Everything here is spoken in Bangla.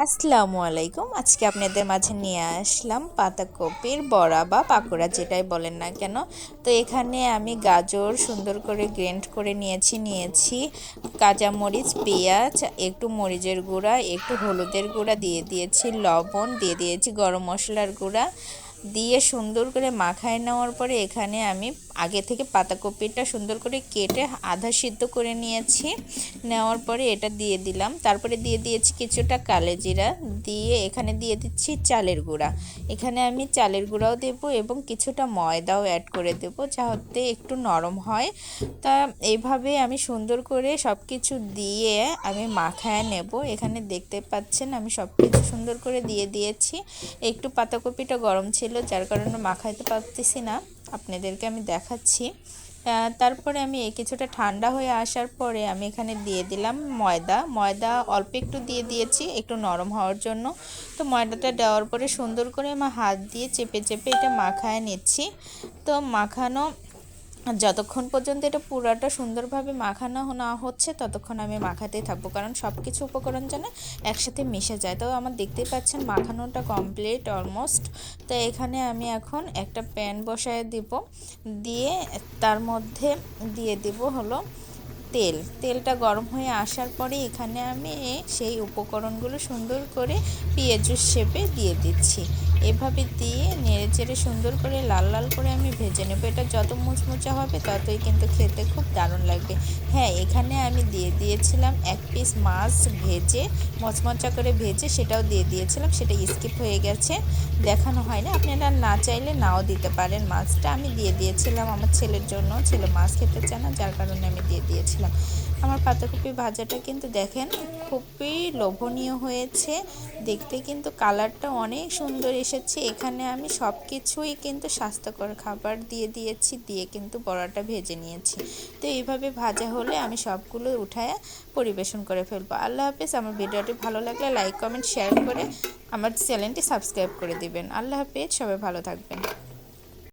আসসালামু আলাইকুম। আজকে আপনাদের মাঝে নিয়ে আসলাম পাতাকপির বড়া বা পাকোড়া, যেটাই বলেন না কেন। তো এখানে আমি গাজর সুন্দর করে গ্রেন্ড করে নিয়েছি কাঁচামরিচ, পেঁয়াজ, একটু মরিচের গুঁড়া, একটু হলুদের গুঁড়া দিয়ে দিয়েছি, লবণ দিয়ে দিয়েছি, গরম মশলার গুঁড়া দিয়ে সুন্দর করে মাখায় নেওয়ার পরে এখানে আমি আগে থেকে পাতাকপিটা সুন্দর করে কেটে আধা সিদ্ধ করে নিয়েছি। নেওয়ার পরে এটা দিয়ে দিলাম, তারপরে দিয়ে দিয়েছি কিছুটা কালো জিরা, দিয়ে এখানে দিয়ে দিচ্ছি চালের গুঁড়া। এখানে আমি চালের গুঁড়াও দেব এবং কিছুটা ময়দাও অ্যাড করে দেব, যাতে একটু নরম হয়। তা এইভাবে আমি সুন্দর করে সব কিছু দিয়ে আমি মাখায় নেব। এখানে দেখতে পাচ্ছেন আমি সব কিছু সুন্দর করে দিয়ে দিয়েছি। একটু পাতাকপিটা গরম ছিল, যার কারণে মাখাইতে পারতেছি না, আপনাদেরকে আমি দেখাচ্ছি। তারপরে আমি কিছুটা ঠান্ডা হয়ে আসার পরে আমি এখানে দিয়ে দিলাম ময়দা অল্প একটু দিয়ে দিয়েছি একটু নরম হওয়ার জন্য। তো ময়দাটা দেওয়ার পরে সুন্দর করে আমার হাত দিয়ে চেপে চেপে এটা মাখায় নিচ্ছি। তো মাখানো যতক্ষণ পর্যন্ত এটা পুরাটা সুন্দরভাবে মাখানো না হচ্ছে ততক্ষণ আমি মাখাতেই থাকবো, কারণ সব কিছু উপকরণ যেন একসাথে মিশে যায়। তো আমার দেখতেই পাচ্ছেন মাখানোটা কমপ্লিট অলমোস্ট। তো এখানে আমি এখন একটা প্যান বসায় দিব, দিয়ে তার মধ্যে দিয়ে দিব হলো তেলটা গরম হয়ে আসার পরে এখানে আমি সেই উপকরণগুলো সুন্দর করে পেঁয়াজুর শেপে দিয়ে দিচ্ছি। এভাবে দিয়ে নেড়ে চেড়ে সুন্দর করে লাল লাল করে আমি ভেজে নেব। এটা যত মুচমুচে হবে ততই কিন্তু খেতে খুব দারুণ লাগবে। হ্যাঁ, এখানে আমি দিয়ে দিয়েছিলাম এক পিস মাছ ভেজে, মচমচা করে ভেজে সেটাও দিয়ে দিয়েছিলাম, সেটা স্কিপ হয়ে গেছে, দেখানো হয় না। আপনারা না চাইলে নাও দিতে পারেন। মাছটা আমি দিয়ে দিয়েছিলাম আমার ছেলের জন্য, ছেলে মাছ খেতে চায় না, যার কারণে আমি দিয়ে দিয়েছিলাম। আমার পাতাকপি ভাজাটা কিন্তু দেখেন খুবই লোভনীয় হয়েছে, দেখতে কিন্তু কালারটা অনেক সুন্দর এসেছে। এখানে আমি সব কিছুই কিন্তু স্বাস্থ্যকর খাবার দিয়ে দিয়েছি, দিয়ে কিন্তু বড়াটা ভেজে নিয়েছি। তো এইভাবে ভাজা হলে আমি সবগুলো উঠায় পরিবেশন করে ফেলবো। আল্লাহ হাফেজ। আমার ভিডিওটি ভালো লাগলে লাইক কমেন্ট শেয়ার করে আমার চ্যানেলটি সাবস্ক্রাইব করে দিবেন। আল্লাহ হাফেজ, সবাই ভালো থাকবেন।